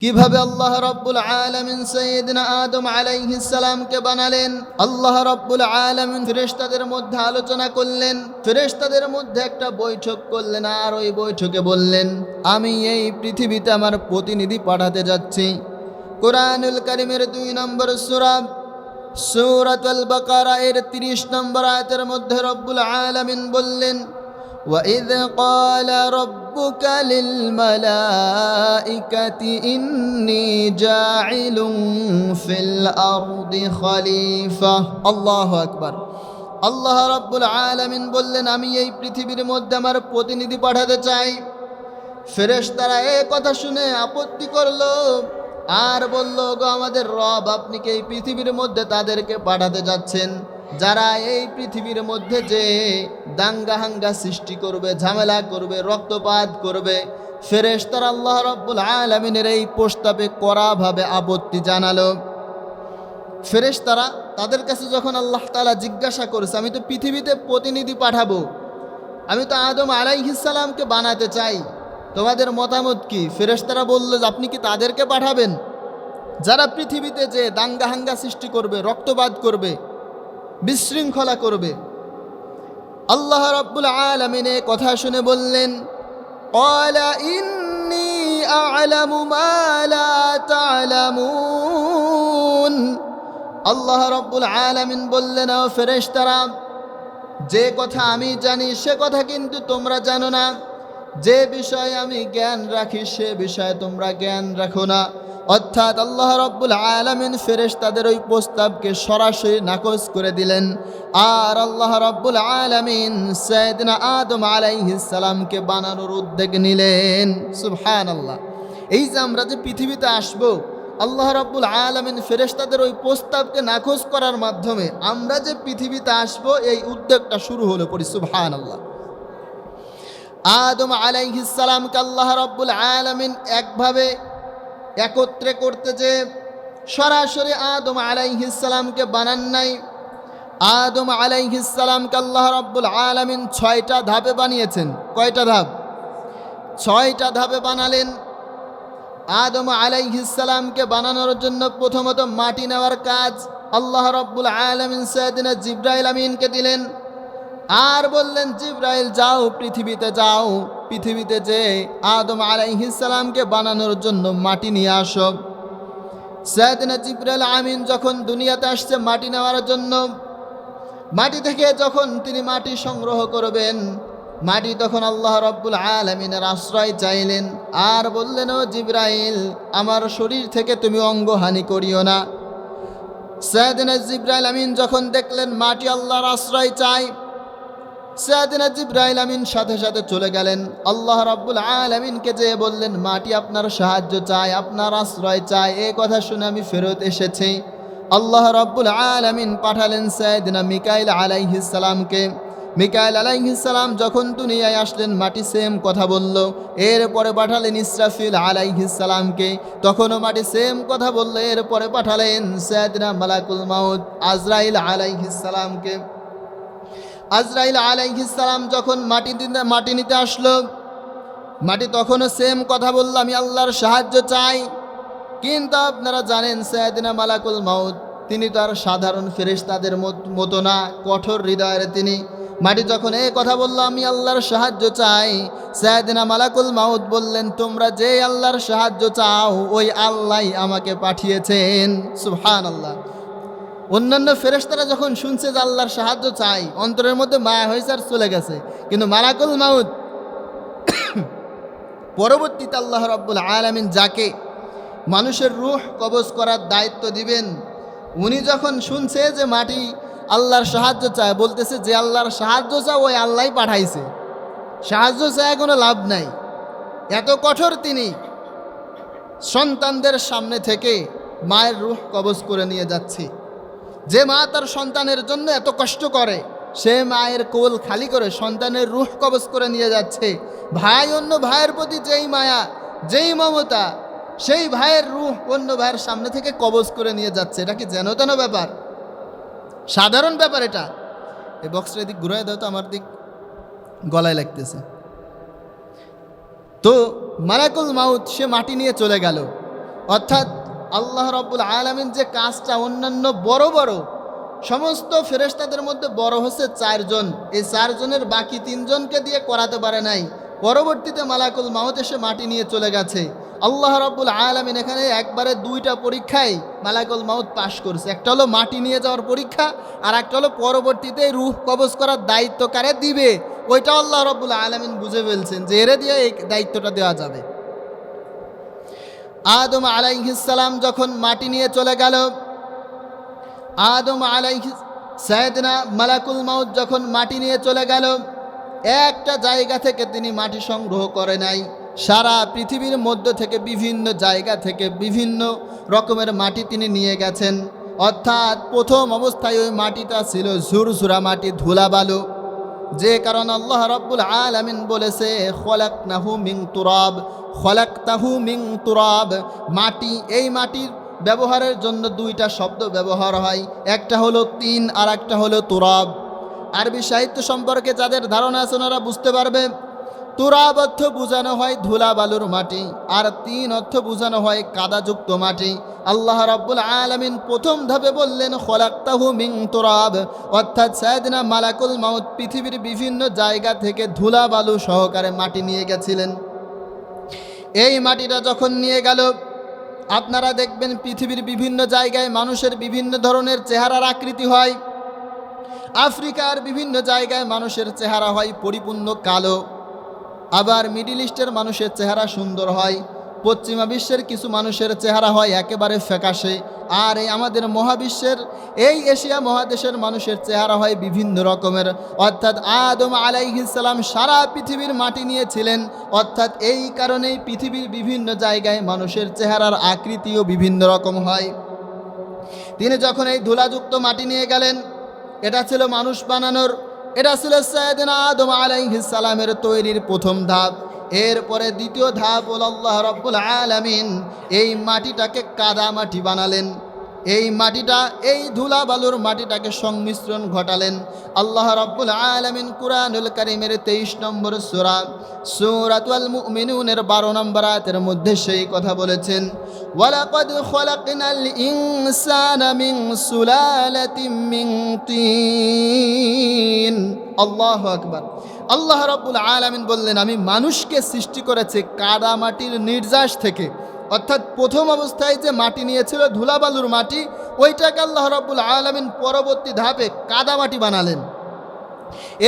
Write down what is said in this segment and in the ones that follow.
কিভাবে আল্লাহ রাব্বুল আলামিন সাইয়্যিদনা আদম আলাইহিস সালামকে বানালেন। আল্লাহ রাব্বুল আলামিন ফেরেশতাদের মধ্যে আলোচনা করলেন, ফেরেশতাদের মধ্যে একটা বৈঠক করলেন, আর ওই বৈঠকে বললেন, আমি এই পৃথিবীতে আমার প্রতিনিধি পাঠাতে যাচ্ছি। কুরআনুল কারীমের 2 নম্বর সূরা সূরাতুল বাকারা এর 30 নম্বর আয়াতের মধ্যে রব্বুল আলামিন বললেন, وَإِذْ قَالَ رَبُّكَ لِلْمَلَائِكَةِ إِنِّي جَاعِلٌ فِي الْأَرْضِ خَلِيفَةً আল্লাহু আকবার। আল্লাহ রাব্বুল আলামিন বললেন, আমি এই পৃথিবীর মধ্যে আমার প্রতিনিধি পাঠাতে চাই। ফেরেশতারা এই কথা শুনে আপত্তি করলো আর বলল, গো আমাদের রব, আপনি কি এই পৃথিবীর মধ্যে তাদেরকে পাঠাতে যাচ্ছেন যারা এই পৃথিবীর মধ্যে যে দাঙ্গা হাঙ্গা সৃষ্টি করবে, ঝামেলা করবে, রক্তপাত করবে। ফেরেশতারা আল্লাহ রাব্বুল আলামিনের এই প্রস্তাবে কড়াভাবে আপত্তি জানালো। ফেরেশতারা তাদের কাছে যখন আল্লাহ তাআলা জিজ্ঞাসা করেছে, আমি তো পৃথিবীতে প্রতিনিধি পাঠাবো, আমি তো আদম আলাইহিস সালামকে বানাতে চাই, তোমাদের মতামত কি? ফেরেশতারা বলল যে, আপনি কি তাদেরকে পাঠাবেন যারা পৃথিবীতে যে দাঙ্গা হাঙ্গা সৃষ্টি করবে, রক্তপাত করবে, বিশৃঙ্খলা করবে? আল্লাহ রাব্বুল আলামিন এই কথা শুনে বললেন, ক্বালা ইন্নী আ'লামু মা লা তা'লামুন। আল্লাহ রাব্বুল আলামিন বললেন, ও ফেরেশতারা, যে কথা আমি জানি সে কথা কিন্তু তোমরা জানো না, যে বিষয়ে আমি জ্ঞান রাখি সে বিষয়ে তোমরা জ্ঞান রাখো না। অর্থাৎ আল্লাহ রাব্বুল আলামিন ফেরেশতাদের ওই প্রস্তাবকে সরাসরি নাকচ করে দিলেন। আর আল্লাহ রাব্বুল আলামিন সাইয়েদনা আদম আলাইহিস সালামকে বানানোর উদ্যোগ নিলেন। সুবহানাল্লাহ। এই যে আমরা যে পৃথিবীতে আসব, আল্লাহ রাব্বুল আলামিন ফেরেশতাদের ওই প্রস্তাবকে নাকচ করার মাধ্যমে আমরা যে পৃথিবীতে আসব, এই উদ্যোগটা শুরু হলো। পড়ি সুবহানাল্লাহ। আদম আলাইহিস সালামকে আল্লাহ রাব্বুল আলামিন একভাবে একত্রে করতে যে সরাসরি আদম আলাইহিস সালামকে বানান নাই। আদম আলাইহিস সালামকে আল্লাহ রাব্বুল আলামিন 6টা ধাপে বানিয়েছেন। কয়টা ধাপ? 6টা ধাপে বানালেন। আদম আলাইহিস সালামকে বানানোর জন্য প্রথমত মাটি নেওয়ার কাজ আল্লাহ রাব্বুল আলামিন সাইয়েদনা জিবরাইল আমিনকে দিলেন, আর বললেন, জিবরাইল যাও, পৃথিবীতে যাও, পৃথিবীতে যে আদম আলাইহিস সালামকে বানানোর জন্য মাটি নিয়ে আসো। সাইয়েদনা জিবরাইল আমিন যখন দুনিয়াতে আসছে মাটি নেওয়ার জন্য, মাটি থেকে যখন তিনি মাটি সংগ্রহ করবেন, মাটি তখন আল্লাহ রাব্বুল আলামিনের আশ্রয় চাইলেন আর বললেন, ও জিবরাইল, আমার শরীর থেকে তুমি অঙ্গহানি করিও না। সাইয়েদনা জিবরাইল আমিন যখন দেখলেন মাটি আল্লাহর আশ্রয় চায়, সাইয়েদনা জিবরাইল আমিন সাথে সাথে চলে গেলেন আল্লাহ রাব্বুল আলামিনকে যেয়ে বললেন, মাটি আপনার সাহায্য চায়, আপনার আশ্রয় চায়, এই কথা শুনে আমি ফেরত এসেছি। আল্লাহ রাব্বুল আলামিন পাঠালেন সাইয়েদনা মিকাইল আলাইহিস সালামকে। মিকাইল আলাইহিস সালাম যখন দুনিয়ায় আসলেন, মাটি সেম কথা বলল। এরপরে পাঠালেন ইসরাফিল আলাইহিস সালামকে, তখনও মাটি সেম কথা বলল। এরপরে পাঠালেন সাইয়েদনা মালাকুল মাউত আজরাইল আলাইহিস সালামকে। আজরাইল আলাইহিস সালাম যখন মাটি নিতে আসলো, মাটি তখনও সেম কথা বলল, আমি আল্লাহর সাহায্য চাই। কিন্তু আপনারা জানেন সাইয়েদনা মালাকুল মাউত তিনি তো আর সাধারণ ফেরেশতাদের মতো না, কঠোর হৃদয়ের তিনি। মাটি যখন এই কথা বলল, আমি আল্লাহর সাহায্য চাই, সাইয়েদনা মালাকুল মাউত বললেন, তোমরা যে আল্লাহর সাহায্য চাও ওই আল্লাহই আমাকে পাঠিয়েছেন। সুবহানাল্লাহ। অন্যান্য ফেরেশতারা যখন শুনছে যে আল্লাহর সাহায্য চাই, অন্তরের মধ্যে মায়া হয়েছে আর চলে গেছে। কিন্তু মালাকুল মাউত পরবর্তীতে আল্লাহ রাব্বুল আলামিন যাকে মানুষের রূহ কবজ করার দায়িত্ব দিবেন, উনি যখন শুনছে যে মাটি আল্লাহর সাহায্য চায়, বলতেছে যে আল্লাহর সাহায্য চায় ওই আল্লাহই পাঠাইছে, সাহায্য চায় কোনো লাভ নাই। এত কঠোর তিনি, সন্তানদের সামনে থেকে মায়ের রূহ কবজ করে নিয়ে যাচ্ছে। যে মা তার সন্তানের জন্য এত কষ্ট করে, সে মায়ের কোল খালি করে সন্তানের রূহ কবজ করে নিয়ে যাচ্ছে। ভাই অন্য ভাইয়ের প্রতি যেই মায়া, যেই মমতা, সেই ভাইয়ের রূহ অন্য ভাইয়ের সামনে থেকে কবজ করে নিয়ে যাচ্ছে। এটা কি যেন তেন ব্যাপার? সাধারণ ব্যাপার এটা? এই বক্সটা এদিক ঘুরাই দাও তো, আমার দিক গলায় লাগতেছে। তো মালাকুল মাউত সে মাটি নিয়ে চলে গেল। অর্থাৎ আল্লাহ রাব্বুল আলামিন যে কাজটা অন্যান্য বড় বড় সমস্ত ফেরেশতাদের মধ্যে বড় হচ্ছে 4 জন, এই 4 জনের বাকি 3 জনকে দিয়ে করাতে পারে নাই। পরবর্তীতে মালাকুল মাউত এসে মাটি নিয়ে চলে গেছে। আল্লাহ রাব্বুল আলামিন এখানে একবারে 2টা পরীক্ষায় মালাকুল মাউত পাশ করছে। একটা হলো মাটি নিয়ে যাওয়ার পরীক্ষা, আর একটা হলো পরবর্তীতে রূহ কবজ করার দায়িত্ব কারে দিবে, ওইটা আল্লাহ রাব্বুল আলামিন বুঝে ফেলছেন যে এরে দিয়ে এই দায়িত্বটা দেওয়া যাবে। আদম আলাইহিস সালাম যখন মাটি নিয়ে চলে গেল, আদম আলাইহিস সাইয়েদনা মালাকুল মাউত যখন মাটি নিয়ে চলে গেল, একটা জায়গা থেকে তিনি মাটি সংগ্রহ করে নাই, সারা পৃথিবীর মধ্য থেকে বিভিন্ন জায়গা থেকে বিভিন্ন রকমের মাটি তিনি নিয়ে গেছেন। অর্থাৎ প্রথম অবস্থায় ওই মাটিটা ছিল ঝুরঝুরা মাটি, ধুলাবালু, যে কারণে আল্লাহ রাব্বুল আলামিন বলেছে খলাকনাহু মিন তুরাব, খলাকতাহু মিন তুরাব। মাটি, এই মাটির ব্যবহারের জন্য 2টা শব্দ ব্যবহার হয়, একটা হলো তিন আর একটা হলো তুরাব। আরবি সাহিত্য সম্পর্কে যাদের ধারণা আছে ওনারা বুঝতে পারবে, তুরাব অর্থ বোঝানো হয় ধুলা বালুর মাটি, আর তিন অর্থ বোঝানো হয় কাদাযুক্ত মাটি। আল্লাহ রাব্বুল আলামিন প্রথম ধাপে বললেন খলাকতাহু মিন তুরাব, অর্থাৎ সাইয়েদনা মালাকুল মাউত পৃথিবীর বিভিন্ন জায়গা থেকে ধুলা বালু সহকারে মাটি নিয়ে গেছিলেন। এই মাটিটা যখন নিয়ে গেল, আপনারা দেখবেন পৃথিবীর বিভিন্ন জায়গায় মানুষের বিভিন্ন ধরনের চেহারার আকৃতি হয়। আফ্রিকার বিভিন্ন জায়গায় মানুষের চেহারা হয় পরিপূর্ণ কালো, আবার মিডিল ইস্টের মানুষের চেহারা সুন্দর হয়, পশ্চিমা বিশ্বের কিছু মানুষের চেহারা হয় একেবারে ফ্যাকাশে, আর এই আমাদের মহাবিশ্বের এই এশিয়া মহাদেশের মানুষের চেহারা হয় বিভিন্ন রকমের। অর্থাৎ আদম আলাইহিস সালাম সারা পৃথিবীর মাটি নিয়েছিলেন, অর্থাৎ এই কারণেই পৃথিবীর বিভিন্ন জায়গায় মানুষের চেহারার আকৃতিও বিভিন্ন রকম হয়। তিনি যখন এই ধুলাযুক্ত মাটি নিয়ে গেলেন, এটা ছিল মানুষ বানানোর, এটা ছিল সাইয়েদনা আদম আলাইহিস সালামের তৈরির প্রথম ধাপ। এরপরে দ্বিতীয় ধাপ হল আল্লাহ রাব্বুল আলামিন এই মাটিটাকে কাদা মাটি বানালেন। এই মাটিটা, এই ধুলা বালুর মাটিটাকে সংমিশ্রণ ঘটালেন। আল্লাহ রাব্বুল আলামিন কুরআনুল কারীমের 23 নম্বর সূরা সূরাতুল মুমিনুনের 12 নম্বর আয়াতের মধ্যে সেই কথা বলেছেন, ওয়ালাকাদ খলাকনাল ইনসানা মিন সুলালাতিন মিন তিন। আল্লাহু আকবার। আল্লাহ রাব্বুল আলামিন বললেন, আমি মানুষকে সৃষ্টি করেছি কাদা মাটির নির্যাস থেকে। অর্থাৎ প্রথম অবস্থায় যে মাটি নিয়েছিল ধুলাবালুর মাটি, ওইটাকে আল্লাহ রাব্বুল আলামিন পরবর্তী ধাপে কাদা মাটি বানালেন।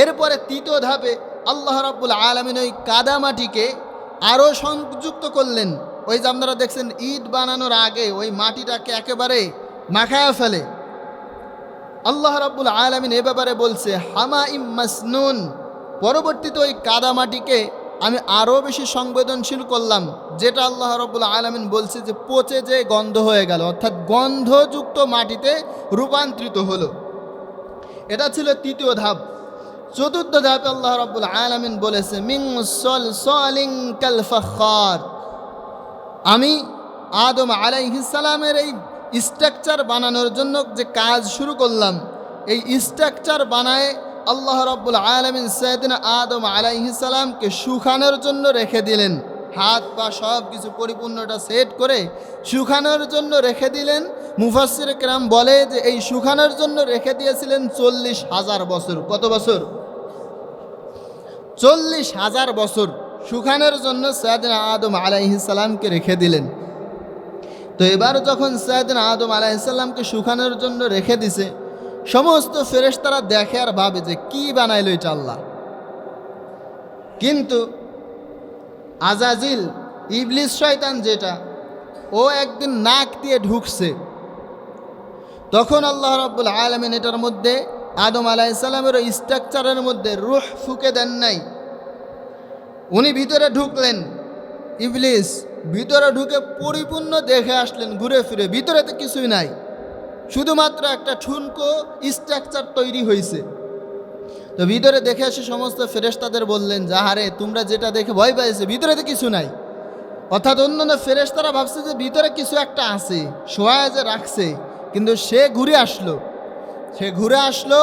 এরপরে তৃতীয় ধাপে আল্লাহ রাব্বুল আলামিন ওই কাদা মাটিকে আরও সংযুক্ত করলেন। ওই যে আপনারা দেখছেন ইট বানানোর আগে ওই মাটিটাকে একেবারে মাখায়া ফেলে। আল্লাহ রাব্বুল আলামিন এ ব্যাপারে বলছে হামাইম মাসনুন। পরবর্তীতে ওই কাদা মাটিকে আমি আরও বেশি সংবেদনশীল করলাম, যেটা আল্লাহ রাব্বুল আলামিন বলছে যে পচে যে গন্ধ হয়ে গেল, অর্থাৎ গন্ধযুক্ত মাটিতে রূপান্তরিত হলো। এটা ছিল তৃতীয় ধাপ। চতুর্থ ধাপে আল্লাহ রাব্বুল আলামিন বলেছে মিন সলসলিন কাল ফাখার। আমি আদম আলাইহিস সালামের এই স্ট্রাকচার বানানোর জন্য যে কাজ শুরু করলাম, এই স্ট্রাকচার বানায় আল্লাহ রাব্বুল আলামিন সাইয়েদনা আদম আলাইহিস সালামকে শুকানোর জন্য রেখে দিলেন। হাত পা সব কিছু পরিপূর্ণটা সেট করে শুকানোর জন্য রেখে দিলেন। মুফাসসির কেরাম বলে যে এই শুকানোর জন্য রেখে দিয়েছিলেন 40,000 বছর। কত বছর? 40,000 বছর শুকানোর জন্য সাইয়েদনা আদম আলাইহিস সালামকে রেখে দিলেন। তো এবার যখন সাইয়েদনা আদম আলাইহিস সালামকে শুকানোর জন্য রেখে দিছে, সমস্ত ফেরেশতারা দেখে আর ভাবে যে কি বানাইল এটা আল্লাহ। কিন্তু আজাজিল, ইবলিস শয়তান যেটা, ও একদিন নাক দিয়ে ঢুকছে। তখন আল্লাহ রাব্বুল আলামিন এটার মধ্যে আদম আলাইহিস সালামের ওই স্ট্রাকচারের মধ্যে রূহ ফুঁকে দেন নাই। উনি ভিতরে ঢুকলেন, ইবলিস ভিতরে ঢুকে পরিপূর্ণ দেখে আসলেন ঘুরে ফিরে, ভিতরে তো কিছুই নাই, শুধুমাত্র একটা ঠুনকো স্ট্রাকচার তৈরি হয়েছে। তো ভিতরে দেখে এসে সমস্ত ফেরেশতাদের বললেন, যাহারে তোমরা যেটা দেখে ভয় পাইছে, ভিতরে তো কিছু নাই। অর্থাৎ অন্যান্য ফেরেশতারা ভাবছে যে ভিতরে কিছু একটা আছে, শোয়া যে রাখছে, কিন্তু সে ঘুরে আসলো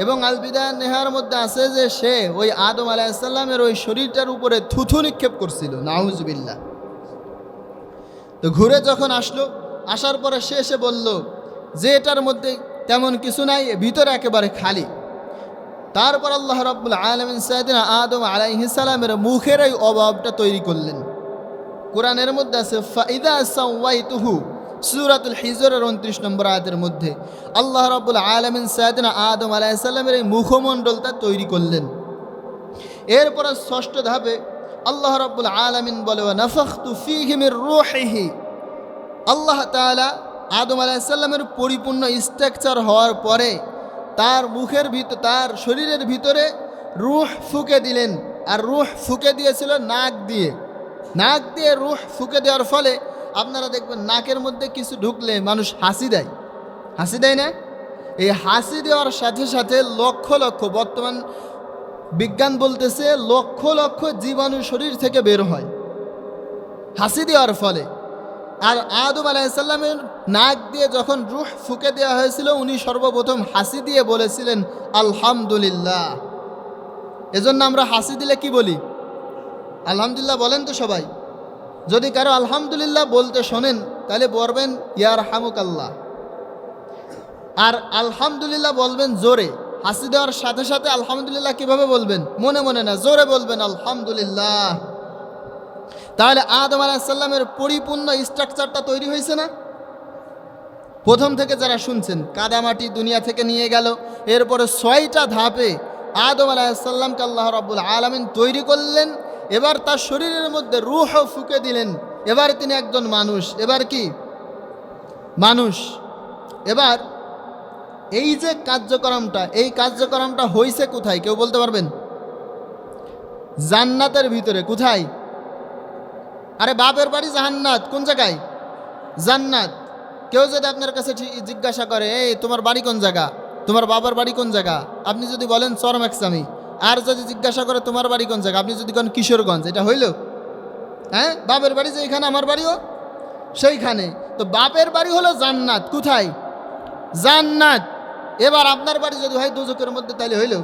এবং আল বিদায়া নেহার মধ্যে আছে যে সে ওই আদম আলাইহিস সালামের ওই শরীরটার উপরে থুথু নিক্ষেপ করছিল। নাউজুবিল্লাহ। তো ঘুরে যখন আসলো, আসার পরে সে এসে বলল যে এটার মধ্যে তেমন কিছু নাই, ভিতরে একেবারে খালি। তারপর আল্লাহ রাব্বুল আলামিন সাইয়েদনা আদম আলাইহিস সালামের মুখের এই অভাবটা তৈরি করলেন। কোরআনের মধ্যে আছে ফাইদা সাওয়াইতুহু, সূরাতুল হিজরের 29 নম্বর আয়াতের মধ্যে আল্লাহ রাব্বুল আলামিন সাইয়েদনা আদম আলাইহিস সালামের এই মুখমণ্ডলটা তৈরি করলেন। এরপর ষষ্ঠ ধাপে আল্লাহ রাব্বুল আলামিন বলে ওয়া নাফাখতু ফীহি মির রূহিহি, আল্লাহ তাআলা আদম আলাইহিস সালামের পরিপূর্ণ স্ট্রাকচার হওয়ার পরে তার মুখের ভিতর, তার শরীরের ভিতরে রূহ ফুঁকে দিলেন। আর রূহ ফুঁকে দিয়েছিল নাক দিয়ে। নাক দিয়ে রূহ ফুঁকে দেওয়ার ফলে আপনারা দেখবেন নাকের মধ্যে কিছু ঢুকলে মানুষ হাসি দেয়, হাসি দেয় না? এই হাসি দেওয়ার সাথে সাথে লক্ষ লক্ষ, বর্তমান বিজ্ঞান বলতেছে লক্ষ লক্ষ জীবাণু শরীর থেকে বের হয় হাসি দেওয়ার ফলে। আর আদম আলাইহিস সালামের নাক দিয়ে যখন রূহ ফুঁকে দেওয়া হয়েছিল, উনি সর্বপ্রথম হাসি দিয়ে বলেছিলেন আলহামদুলিল্লাহ। এজন্য আমরা হাসি দিলে কি বলি? আলহামদুলিল্লাহ বলেন তো সবাই। যদি কারো আলহামদুলিল্লাহ বলতে শোনেন তাহলে বলবেন ইয়ারহামুকাল্লাহ। আর আলহামদুলিল্লাহ বলবেন জোরে। হাসি দেওয়ার সাথে সাথে আলহামদুলিল্লাহ কিভাবে বলবেন? মনে মনে না, জোরে বলবেন আলহামদুলিল্লাহ। তাহলে আদম আলাইহিস সালামের পরিপূর্ণ স্ট্রাকচারটা তৈরি হয়েছে না? প্রথম থেকে যারা শুনছেন, কাদামাটি দুনিয়া থেকে নিয়ে গেল, এরপরে 6টা ধাপে আদম আলাইহিস সালামকে আল্লাহ রাব্বুল আলামিন তৈরি করলেন। এবার তার শরীরের মধ্যে রূহ ফুঁকে দিলেন। এবার তিনি একজন মানুষ। এবার কি মানুষ? এবার এই যে কার্যক্রমটা, এই কার্যক্রমটা হয়েছে কোথায় কেউ বলতে পারবেন? জান্নাতের ভিতরে। কোথায়? আরে বাপের বাড়ি জান্নাত, কোন জায়গায়? জান্নাত। কেউ যদি আপনার কাছে জিজ্ঞাসা করে এই তোমার বাড়ি কোন জায়গা, তোমার বাবার বাড়ি কোন জায়গা, আপনি যদি বলেন চরমাকসামি, আর যদি জিজ্ঞাসা করে তোমার বাড়ি কোন জায়গা, আপনি যদি কোন কিশোরগঞ্জ, এটা হইল? হ্যাঁ, বাপের বাড়ি যেখানে আমার বাড়িও সেইখানে। তো বাপের বাড়ি হলো জান্নাত। কোথায়? জান্নাত। এবার আপনার বাড়ি যদি হয় দোজখের মধ্যে, তাহলে হইল?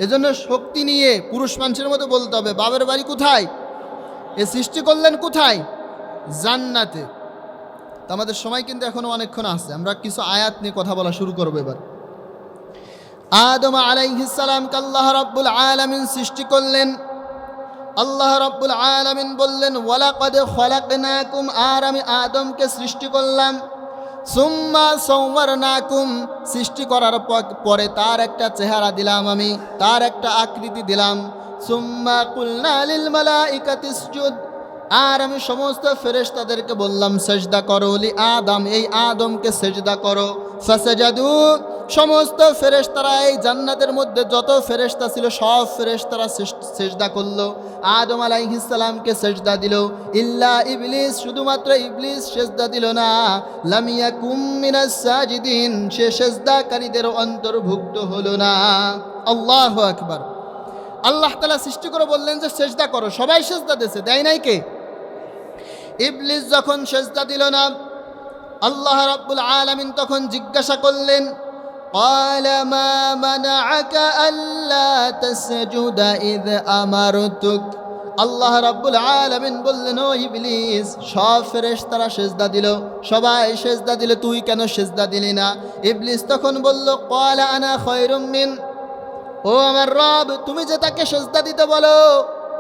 এজন্য শক্তি নিয়ে পুরুষ মানুষের মতো বলতে হবে বাপের বাড়ি কোথায়? এ সৃষ্টি করলেন কোথায়? জান্নাতে। তো আমাদের সময় কিন্তু এখনো অনেকক্ষণ আছে, আমরা কিছু আয়াত নিয়ে কথা বলা শুরু করবো। এবার আদম আলাইহিস সালামকে আল্লাহ রাব্বুল আলামিন সৃষ্টি করলেন। আল্লাহ রাব্বুল আলামিন বললেন ওয়ালাকাদ খলাকনাকুম, আর আমি আদমকে সৃষ্টি করলাম। সুম্মা সাওয়ারনাকুম, সৃষ্টি করার পরে তার একটা চেহারা দিলাম, আমি তার একটা আকৃতি দিলাম। সুম্মা কুলনা লিল মালাইকাতি ইসজুদ, আর আমি সমস্ত ফেরেশতাদেরকে বললাম সেজদা করো, লি আদম, এই আদমকে সেজদা করো। ফাসাজাদু, সমস্ত ফেরেশতারা, এই জান্নাতের মধ্যে যত ফেরেশতা ছিল সব ফেরেশতারা সেজদা করলো, আদম আলাইহিস সালামকে সেজদা দিল। ইল্লা ইবলিস, শুধুমাত্র ইবলিস সেজদা দিল না। লাম ইয়াকুম মিনাস সাজিদিন, সে সেজদাকারীদের অন্তর্ভুক্ত হলো না। আল্লাহু আকবার। আল্লাহ তাআলা সৃষ্টি করে বললেন যে সেজদা করো, সবাই সেজদা দিয়েছে, দেয় নাই কে? ইবলিস যখন সেজদা দিল না, আল্লাহ রাব্বুল আলামিন তখন জিজ্ঞাসা করলেন ক্বালা মা মানাআকা আল্লা তাসজুদা ইয আমারতুক। আল্লাহ রাব্বুল আলামিন বললেন ও ইবলিস, সব ফেরেশতারা সেজদা দিল, সবাই সেজদা দিল, তুই কেন সেজদা দিলি না? ইবলিস তখন বলল ক্বালা আনা খায়রুম মিন, ও আমার রব, তুমি যে তাকে সেজদা দিতে বলো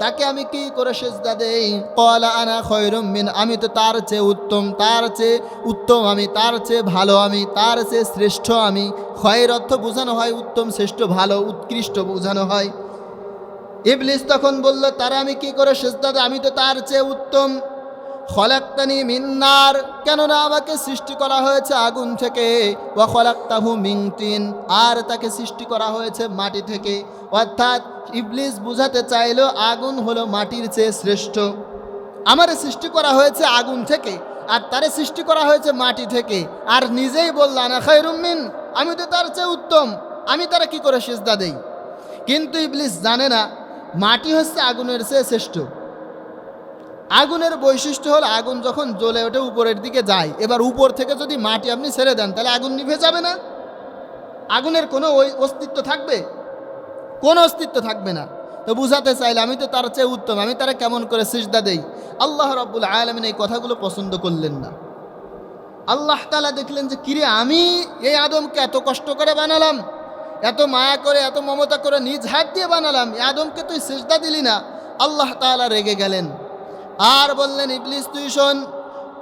তাকে আমি কি করে সেজদা দেই? ক্বালা আনা খায়রুম মিন, আমি তো তার চেয়ে উত্তম, তার চেয়ে উত্তম আমি, তার চেয়ে ভালো আমি, তার চেয়ে শ্রেষ্ঠ আমি। খয়ের অর্থ বোঝানো হয় উত্তম, শ্রেষ্ঠ, ভালো, উৎকৃষ্ট বোঝানো হয়। ইবলিস তখন বলল তারা আমি কি করে সেজদা দেই, আমি তো তার চেয়ে উত্তম। খলাকতানি মিন নার, কেননা আমাকে সৃষ্টি করা হয়েছে আগুন থেকে। ওয়া খলাকতাহু মিন তিন, আর তাকে সৃষ্টি করা হয়েছে মাটি থেকে। অর্থাৎ ইবলিস বুঝাতে চাইলো আগুন হলো মাটির চেয়ে শ্রেষ্ঠ। আমারে সৃষ্টি করা হয়েছে আগুন থেকে, আর তারে সৃষ্টি করা হয়েছে মাটি থেকে। আর নিজেই বলল আনা খায়রুম মিন, আমি তো তার চেয়ে উত্তম, আমি তারা কি করে সিজদা দেই? কিন্তু ইবলিস জানে না মাটি হচ্ছে আগুনের চেয়ে শ্রেষ্ঠ। আগুনের বৈশিষ্ট্য হল আগুন যখন জ্বলে ওঠে উপরের দিকে যায়, এবার উপর থেকে যদি মাটি আপনি ছেড়ে দেন তাহলে আগুন নিভে যাবে না? আগুনের কোনো অস্তিত্ব থাকবে? কোনো অস্তিত্ব থাকবে না। তো বুঝাতে চাইলে আমি তো তার চেয়ে উত্তম, আমি তারা কেমন করে সিজদা দেই? আল্লাহ রাব্বুল আলামিন এই কথাগুলো পছন্দ করলেন না। আল্লাহ তাআলা দেখলেন যে কিরে, আমি এই আদমকে এত কষ্ট করে বানালাম, এত মায়া করে, এত মমতা করে নিজ হাত দিয়ে বানালাম, এই আদমকে তুই সিজদা দিলি না। আল্লাহ তাআলা রেগে গেলেন আর বললেন, ইবলিস তুই শোন,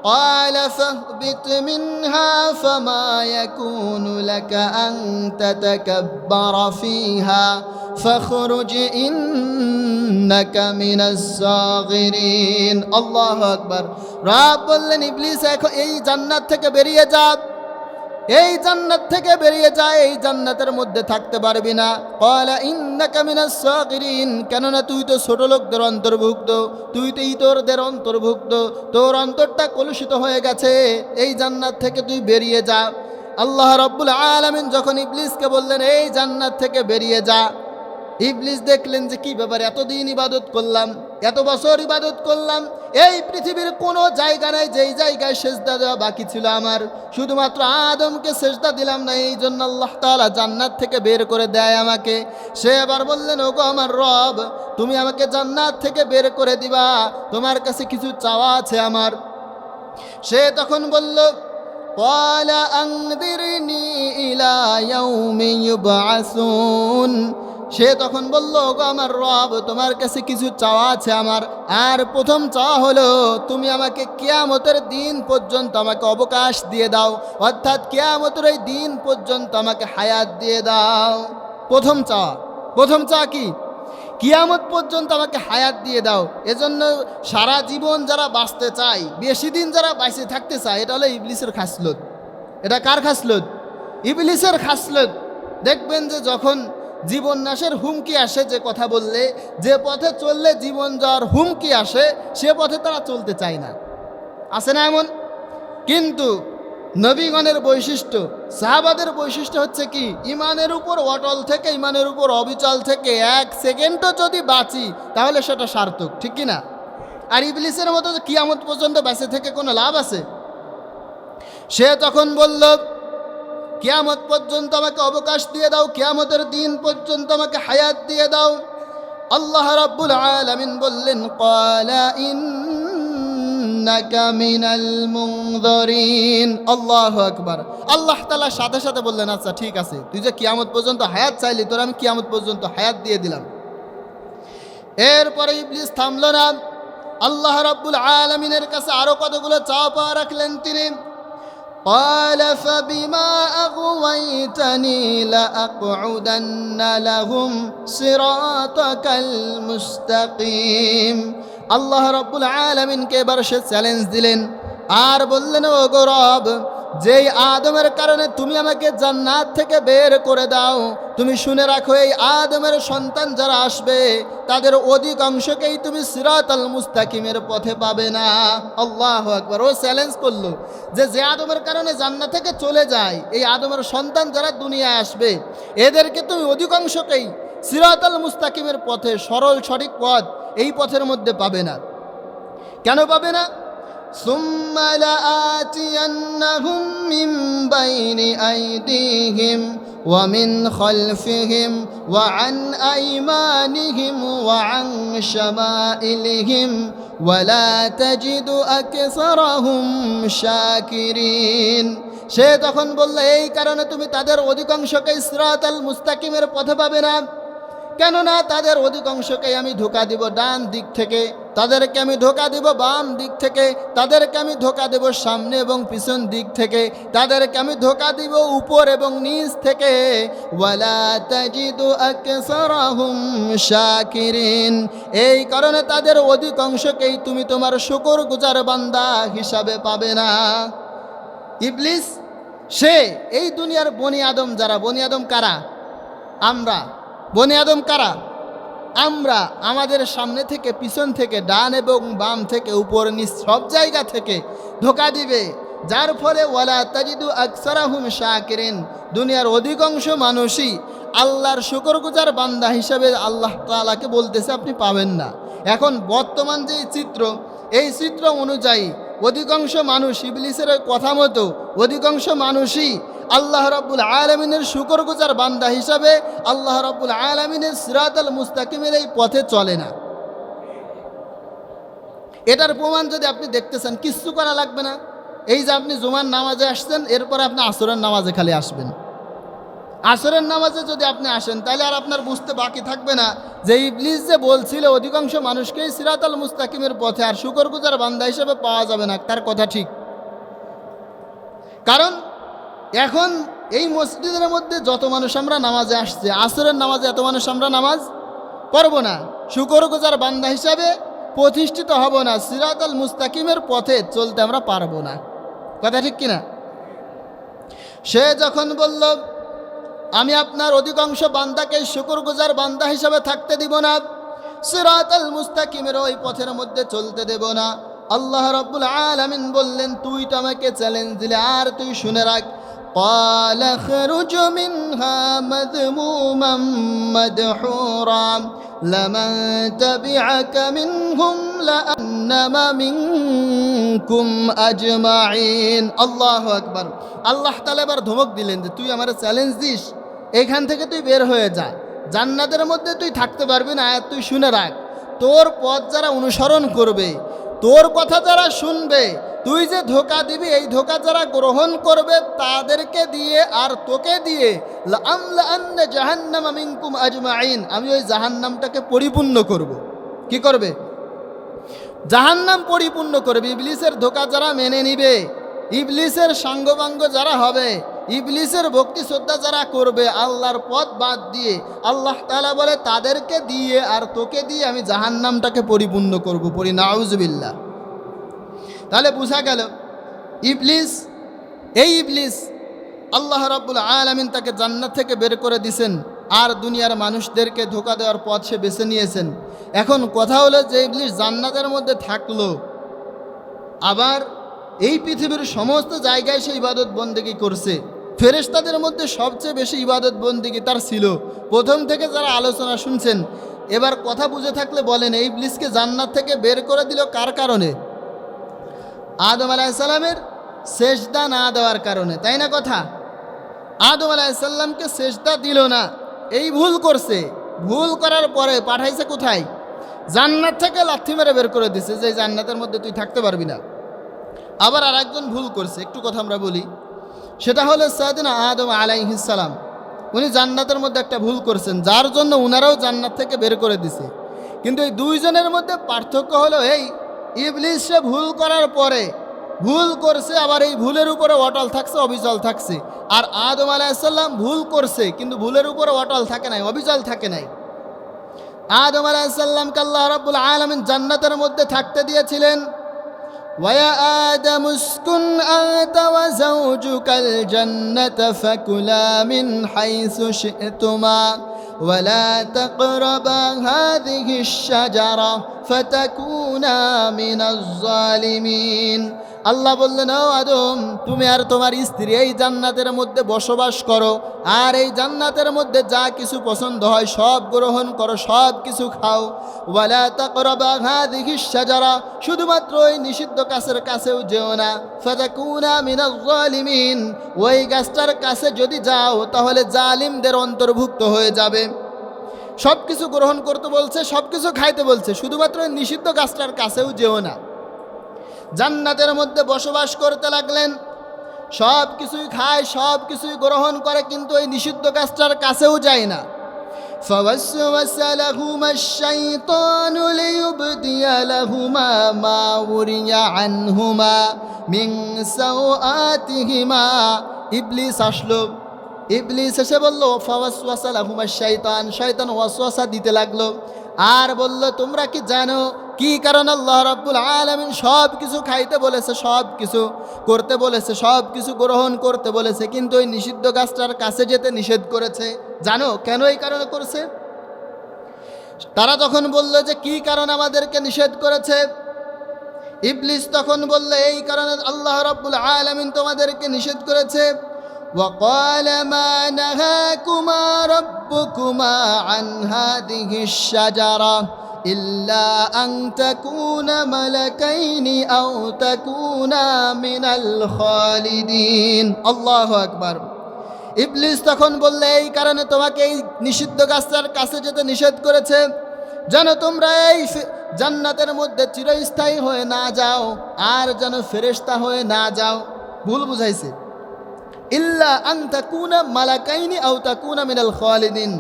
قال فاهبط منها فما يكون لك أن تتكبر فيها فاخرج إنك من الصاغرين। আল্লাহু আকবার। রব বললেন, ইবলিস এখন এই জান্নাত থেকে বেরিয়ে যা, এই জান্নাত থেকে বেরিয়ে যা, এই জান্নাতের মধ্যে থাকতে পারবি না। ক্বালা ইন্নাকা মিনাস সাগিরিন, কেননা তুই তো ছোট লোকদের অন্তর্ভুক্ত, তুই তো ইতরদের অন্তর্ভুক্ত, তোর অন্তরটা কলুষিত হয়ে গেছে, এই জান্নাত থেকে তুই বেরিয়ে যা। আল্লাহ রাব্বুল আলামিন যখন ইবলিসকে বললেন এই জান্নাত থেকে বেরিয়ে যা, ইবলিস দেখলেন যে কি ব্যাপার, এতদিন ইবাদত করলাম, এত বছর ইবাদত করলাম, এই পৃথিবীর কোনো জায়গা নাই যেই জায়গায় সেজদা দেওয়া বাকি ছিল আমার, শুধুমাত্র আদমকে সেজদা দিলাম না, এই জন্য আল্লাহ তাআলা জান্নাত থেকে বের করে দেয় আমাকে। সে আবার বললেন, ওগো আমার রব, তুমি আমাকে জান্নাত থেকে বের করে দিবা, তোমার কাছে কিছু চাওয়া আছে আমার। সে তখন বলল, ক্বালা আনযিরনি ইলা ইয়াউমি ইউবআসুন। সে তখন বলল, ওগো আমার রব, তোমার কাছে কিছু চাওয়া আছে আমার, আর প্রথম চাওয়া হলো তুমি আমাকে কিয়ামতের দিন পর্যন্ত আমাকে অবকাশ দিয়ে দাও, অর্থাৎ কিয়ামতের এই দিন পর্যন্ত আমাকে হায়াত দিয়ে দাও। প্রথম চাওয়া কি? কিয়ামত পর্যন্ত আমাকে হায়াত দিয়ে দাও। এজন্য সারা জীবন যারা বাঁচতে চায়, বেশি দিন যারা বেঁচে থাকতে চায়, এটা হলো ইবলিসের খাসলত। এটা কার খাসলত? ইবলিসের খাসলত। দেখবেন যে যখন জীবন নাশের হুমকি আসে, যে কথা বললে, যে পথে চললে জীবন যাওয়ার হুমকি আসে, সে পথে তারা চলতে চায় না, আছে না এমন? কিন্তু নবীগণের বৈশিষ্ট্য, সাহাবাদের বৈশিষ্ট্য হচ্ছে কি, ইমানের উপর অটল থেকে, ইমানের উপর অবিচল থেকে এক সেকেন্ডও যদি বাঁচি তাহলে সেটা সার্থক, ঠিক কি না? আর ইবলিসের মতো যে কিয়ামত পর্যন্ত বেঁচে থেকে কোনো লাভ আছে? সে তখন বলল, কিয়ামত পর্যন্ত আমাকে অবকাশ দিয়ে দাও, কিয়ামতের দিন পর্যন্ত আমাকে হায়াত দিয়ে দাও। আল্লাহ রাব্বুল আলামিন বললেন, ক্বালা ইন্নাকা মিনাল মুনযিরিন। আল্লাহু আকবার। আল্লাহ তাআলা সাথে সাথে বললেন, আচ্ছা ঠিক আছে, তুই যে কিয়ামত পর্যন্ত হায়াত চাইলি, তোর আমি কিয়ামত পর্যন্ত হায়াত দিয়ে দিলাম। এরপরে ইবলিস থামল না, আল্লাহ রাব্বুল আলামিনের কাছে আরো কতগুলো চাওয়া পাওয়া রাখলেন তিনি। قال فبما أغويتني لأقعدن لهم صراطك المستقيم। আল্লাহ রাব্বুল আলামিনকে এবার সে চ্যালেঞ্জ দিলেন আর বললেন, ও গো রব, যেই আদমের কারণে তুমি আমাকে জান্নাত থেকে বের করে দাও, তুমি শুনে রাখো, এই আদমের সন্তান যারা আসবে তাদের অধিকাংশকেই তুমি সিরাতাল মুস্তাকিমের পথে পাবে না। আল্লাহু আকবার। ও চ্যালেঞ্জ করলো যে আদমের কারণে জান্নাত থেকে চলে যায়, এই আদমের সন্তান যারা দুনিয়ায় আসবে, এদেরকে তুমি অধিকাংশকেই সিরাতাল মুস্তাকিমের পথে, সরল সঠিক পথ, এই পথের মধ্যে পাবে না। কেন পাবে না? সুম্মা লাআতিয়ান্নাহুম মিন বাইনি আইদিহিম ওয়া মিন খালফিহিম ওয়া আন আইমানিহিম ওয়া আন শামাইলিহিম ওয়া লা তাজিদু আকসারাহুম শাকিরিন। সে তখন বলল, এই কারণে তুমি তাদের অধিকাংশকে সিরাতাল মুস্তাকিমের পথে পাবে না, কেননা তাদের অধিকাংশকে আমি ধোঁকা দিব ডান দিক থেকে, তাদেরকে আমি ধোঁকা দিব বাম দিক থেকে, তাদেরকে আমি ধোঁকা দেব সামনে এবং পিছন দিক থেকে, তাদেরকে আমি ধোঁকা দিব উপর এবং নিচ থেকে। ওয়ালা তাজিদু আকসারাহুম শাকিরিন। এই কারণে তাদের অধিকাংশকেই তুমি তোমার শুকরগুজার বান্দা হিসাবে পাবে না। ইবলিস সে এই দুনিয়ার বনি আদম, যারা বনি আদম কারা? আমরা। বনি আদম কারা? আমরা। আমাদের সামনে থেকে, পিছন থেকে, ডান এবং বাম থেকে, উপর নিচ সব জায়গা থেকে ধোঁকা দিবে, যার ফলে ওয়ালা তাজিদু আকসারাহুম শাকিরিন, দুনিয়ার অধিকাংশ মানুষই আল্লাহর শুকরগুজার বান্দা হিসাবে আল্লাহ তাআলাকে বলতেছে আপনি পাবেন না। এখন বর্তমান যে চিত্র, এই চিত্র অনুযায়ী অধিকাংশ মানুষ, ইবলিসের কথা মতো অধিকাংশ মানুষই আল্লাহ রাব্বুল আলামিনের শুকরগুজার বান্দা হিসাবে আল্লাহ রাব্বুল আলামিনের সিরাতাল মুস্তাকিমের এই পথে চলে না। এটার প্রমাণ যদি আপনি দেখতে চান কিচ্ছু করা লাগবে না। এই যে আপনি জুমার নামাজে আসছেন, এরপরে আপনি আসরের নামাজে খালি আসবেন। আসরের নামাজে যদি আপনি আসেন তাহলে আর আপনার বুঝতে বাকি থাকবে না যে ইবলিস যে বলছিল অধিকাংশ মানুষকেই সিরাতাল মুস্তাকিমের পথে আর শুকরগুজার বান্দা হিসেবে পাওয়া যাবে না, তার কথা ঠিক। কারণ এখন এই মসজিদের মধ্যে যত মানুষ আমরা নামাজে আসছে, আসরের নামাজে এত মানুষ আমরা নামাজ পড়ব না, শুকরগুজার বান্দা হিসাবে প্রতিষ্ঠিত হব না, সিরাতাল মুস্তাকিমের পথে চলতে আমরা পারবো না। কথা ঠিক কিনা? সে যখন বলল আমি আপনার অধিকাংশ বান্দাকে শুকরগুজার বান্দা হিসাবে থাকতে দিব না, সিরাতাল মুস্তাকিমের ওই পথের মধ্যে চলতে দেব না, আল্লাহ রাব্বুল আলামিন বললেন তুই তো আমাকে চ্যালেঞ্জ দিলে, আর তুই শুনে রাখ, قال اخرج منها مذموما مدحورا لمن تبعك منهم لأنم منكم أجمعين। আল্লাহু আকবার। আল্লাহ তাআলা এবার ধমক দিলেন যে তুই আমারে চ্যালেঞ্জ দিস, এখান থেকে তুই বের হয়ে যা, জান্নাতের মধ্যে তুই থাকতে পারবি না। আয়াত তুই শুনে রাখ, তোর পথ যারা অনুসরণ করবে, তোর কথা যারা শুনবে, তুই যে ধোঁকা দিবি এই ধোঁকা যারা গ্রহণ করবে তাদেরকে দিয়ে আর তোকে দিয়ে লাআমলাআন্না জাহান্নামা মিনকুম আজমাইন, আমি ওই জাহান্নামটাকে পরিপূর্ণ করব। কি করবে? জাহান্নাম পরিপূর্ণ করবে। ইবলিসের ধোঁকা যারা মেনে নিবে, ইবলিসের সাঙ্গবাঙ্গ যারা হবে, ইবলিসের ভক্তি শ্রদ্ধা যারা করবে আল্লাহর পথ বাদ দিয়ে, আল্লাহ তাআলা বলে তাদেরকে দিয়ে আর তোকে দিয়ে আমি জাহান্নামটাকে পরিপূর্ণ করব। পড়ি নাউজুবিল্লাহ। তাহলে বোঝা গেল ইবলিস, এই ইবলিস আল্লাহ রাব্বুল আলামিন তাকে জান্নাত থেকে বের করে দিয়েছেন আর দুনিয়ার মানুষদেরকে ধোঁকা দেওয়ার পথ সে বেছে নিয়েছেন। এখন কথা হলো যে ইবলিস জান্নাতের মধ্যে থাকলো, আবার এই পৃথিবীর সমস্ত জায়গায় সে ইবাদত বন্দেগী করছে। ফেরেশতাদের মধ্যে সবচেয়ে বেশি ইবাদত বন্দেগী তার ছিল। প্রথম থেকে যারা আলোচনা শুনছেন, এবার কথা বুঝে থাকলে বলেন এই ইবলিসকে জান্নাত থেকে বের করে দিল কার কারণে? আদম আলাইহিস সালামের সেজদা না দেওয়ার কারণে, তাই না কথা? আদম আলাইহিস সালামকে সেজদা দিল না, এই ভুল করছে। ভুল করার পরে পাঠাইছে কোথায়? জান্নাত থেকে লাথি মেরে বের করে দিছে যে জান্নাতের মধ্যে তুই থাকতে পারবি না। আবার আর একজন ভুল করছে, একটু কথা আমরা বলি, সেটা হলো সাইয়েদনা আদম আলাইহিস সালাম। উনি জান্নাতের মধ্যে একটা ভুল করছেন, যার জন্য উনারাও জান্নাত থেকে বের করে দিছে। কিন্তু এই দুইজনের মধ্যে পার্থক্য হলো এই, ইবলিস সে ভুল করার পরে ভুল করছে, আবার এই ভুলের উপরে অটল থাকছে, অবিচল থাকছে। আর আদম আলাইহিস সালাম ভুল করছে কিন্তু ভুলের উপরে অটল থাকে নাই, অবিচল থাকে নাই। আদম আলাইহিস সালামকে আল্লাহ রাব্বুল আলামিন জান্নাতের মধ্যে থাকতে দিয়েছিলেন। ওয়া আদম উসকুন আনতা ওয়া যাওজুকাল জান্নাতা ফাকুলা মিন হাইসু শি'তুমা ওয়া লা তাকরাবা হাযিহিশ শাজারা ফাতাকুনা মিনাজ জালিমিন। আল্লাহ বললেন, ও আদম, তুমি আর তোমার স্ত্রী এই জান্নাতের মধ্যে বসবাস করো, আর এই জান্নাতের মধ্যে যা কিছু পছন্দ হয় সব গ্রহণ করো, সব কিছু খাও। ওয়ালা তাকরাবা হাযিহিশ শাজারা, শুধুমাত্র ওই নিষিদ্ধ গাছের কাছেও যেও না। ফাতাকুনা মিনাজ জালিমিন, ওই গাছটার কাছে যদি যাও তাহলে জালিমদের অন্তর্ভুক্ত হয়ে যাবে। সব কিছু গ্রহণ করতে বলছে, সব কিছু খাইতে বলছে, শুধুমাত্র ওই নিষিদ্ধ গাছটার কাছেও যেও না। জান্নাতের মধ্যে বসবাস করতে লাগলেন, সব কিছুই খায়, সব কিছুই গ্রহণ করে, কিন্তু ওই নিষিদ্ধ গাছটার কাছেও যায় না। فوسوس لهما الشيطان ليبدي لهما ما وري عنهما من سوآتهما। ইবলিস আসলো, ইবলিস এসে বলল ফাওয়াসওয়াসা লাহুমা শাইতান, শয়তান ওয়াসওয়াসা দিতে লাগলো আর বলল তোমরা কি জানো কি কারণ আল্লাহ রাব্বুল আলামিন সব কিছু খাইতে বলেছে, সব কিছু করতে বলেছে, সব কিছু গ্রহণ করতে বলেছে, কিন্তু ওই নিষিদ্ধ গাছটার কাছে যেতে নিষেধ করেছে? জানো কেন এই কারণে করেছে? তারা তখন বলল যে কি কারণ আমাদেরকে নিষেধ করেছে? ইবলিস তখন বলল এই কারণে আল্লাহ রাব্বুল আলামিন তোমাদেরকে নিষেধ করেছে। وقال ما نهاكما ربكما عن هذه الشجرة إلا أن تكونا ملكين أو تكونا من الخالدين। الله أكبر। ইবলিস তখন বললে এই কারণে তোমাকে এই নিষিদ্ধ গাছটার কাছে যেতে নিষেধ করেছে যেন তোমরা এই জান্নাতের মধ্যে চিরস্থায়ী হয়ে না যাও, আর যেন ফেরেশতা হয়ে না যাও। ভুল বুঝাইছে। ইল্লা আন তাকুনা মালাকাইনি আও তাকুনা মিনাল খালিদিন।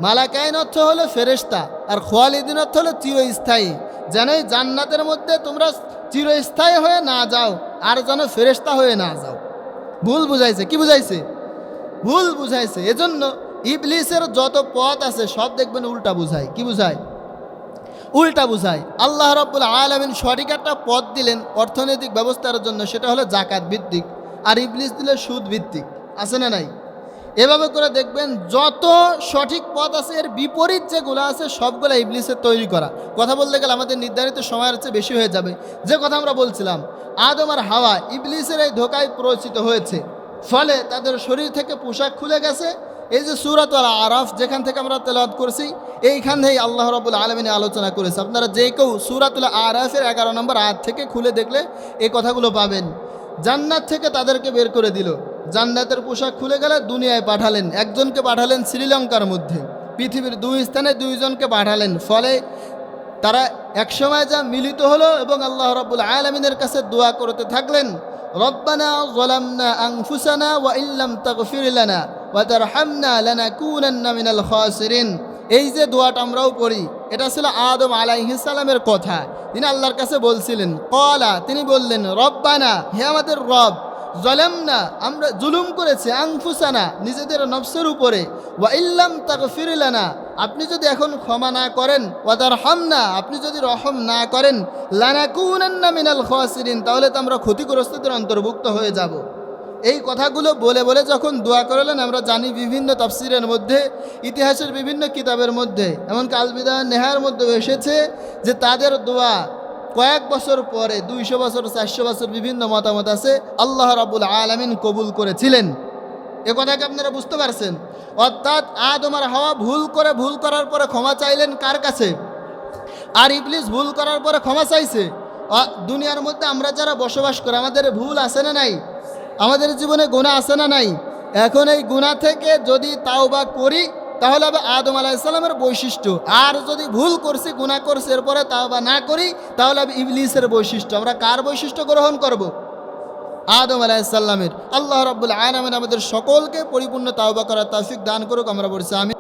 মালাকাইন অর্থ হলো ফেরেশতা, আর খালিদিন অর্থ হলো চিরস্থায়ী। যেন এই জান্নাতের মধ্যে তোমরা চিরস্থায়ী হয়ে না যাও, আর যেন ফেরেশতা হয়ে না যাও। ভুল বুঝাইছে। কি বুঝাইছে? ভুল বুঝাইছে। এজন্য ইবলিসের যত পথ আছে সব দেখবেন উল্টা বুঝায়। কি বুঝায়? উল্টা বুঝায়। আল্লাহ রাব্বুল আলামিন সঠিক একটা পথ দিলেন অর্থনৈতিক ব্যবস্থার জন্য, সেটা হলো জাকাত ভিত্তিক, আর ইবলিস দিলে সুদ ভিত্তিক। আছে না নাই? এভাবে করে দেখবেন যত সঠিক পথ আছে এর বিপরীত যেগুলো আছে সবগুলো ইবলিসের তৈরি করা। কথা বলতে গেলে আমাদের নির্ধারিত সময়ের চেয়ে বেশি হয়ে যাবে। যে কথা আমরা বলছিলাম, আদম আর হাওয়া ইবলিসের এই ধোকায় প্ররোচিত হয়েছে, ফলে তাদের শরীর থেকে পোশাক খুলে গেছে। এই যে সূরাতুল আরাফ যেখান থেকে আমরা তেলাওয়াত করছি, এইখান থেকেই আল্লাহ রাব্বুল আলামিন আলোচনা করেছে। আপনারা যে কেউ সূরাতুল আরাফের 11 নম্বর আয়াত থেকে খুলে দেখলে এই কথাগুলো পাবেন। জান্নাত থেকে তাদেরকে বের করে দিল, জান্নাতের পোশাক খুলে গেলে দুনিয়ায় পাঠালেন। একজনকে পাঠালেন শ্রীলঙ্কার মধ্যে, পৃথিবীর 2 স্থানে 2 জনকে পাঠালেন। ফলে তারা একসময় যা মিলিত হলো এবং আল্লাহ রাব্বুল আলামিনের কাছে দোয়া করতে থাকলেন, রব্বানা যালামনা আনফুসানা ওয়া ইল্লাম তাগফির লানা ওয়া তারহামনা লানাকুনান্না মিনাল খাসিরিন। এই যে দোয়াটা আমরাও পড়ি, এটা ছিল আদম আলাইহিস সালামের কথা। তিনি আল্লাহর কাছে বলছিলেন, ক্বালা, তিনি বললেন, রব্বানা, হে আমাদের রব, যালামনা, আমরা জুলুম করেছি, আনফুসানা, নিজেদের নফসের উপরে, ওয়া ইল্লাম তাগফির লানা, আপনি যদি এখন ক্ষমা না করেন, ওয়া তারহামনা, আপনি যদি রহম না করেন, লানাকুনান্না মিনাল খাসিরিন, তাহলে তো আমরা ক্ষতিগ্রস্তদের অন্তর্ভুক্ত হয়ে যাব। এই কথাগুলো বলে বলে যখন দোয়া করলেন, আমরা জানি বিভিন্ন তাফসিরের মধ্যে, ইতিহাসের বিভিন্ন কিতাবের মধ্যে, এমনকি আল বিদায়া নেহার মধ্যে এসেছে যে তাদের দোয়া কয়েক বছর পরে, 200 বছর, 400 বছর, বিভিন্ন মতামত আছে, আল্লাহ রাব্বুল আলামিন কবুল করেছিলেন। এ কথাকে আপনারা বুঝতে পারছেন? অর্থাৎ আদম আর হাওয়া ভুল করার পরে ক্ষমা চাইলেন কার কাছে? আর ইবলিস ভুল করার পরে ক্ষমা চাইছে। দুনিয়ার মধ্যে আমরা যারা বসবাস করি, আমাদের ভুল আছে না নাই? আমাদের জীবনে গুনাহ আছে না নাই? এখন এই গুনাহ থেকে যদি তাওবা করি তাহলে হবে আদম আলাইহিস সালামের বৈশিষ্ট্য, আর যদি ভুল করছি, গুনাহ করছি, এরপরে তাওবা না করি তাহলে হবে ইবলিসের বৈশিষ্ট্য। আমরা কার বৈশিষ্ট্য গ্রহণ করব? আদম আলাইহিস সালামের। আল্লাহ রাব্বুল আলামিন আমাদের সকলকে পরিপূর্ণ তাওবা করার তৌফিক দান করুক। আমরা বলছি আমিন।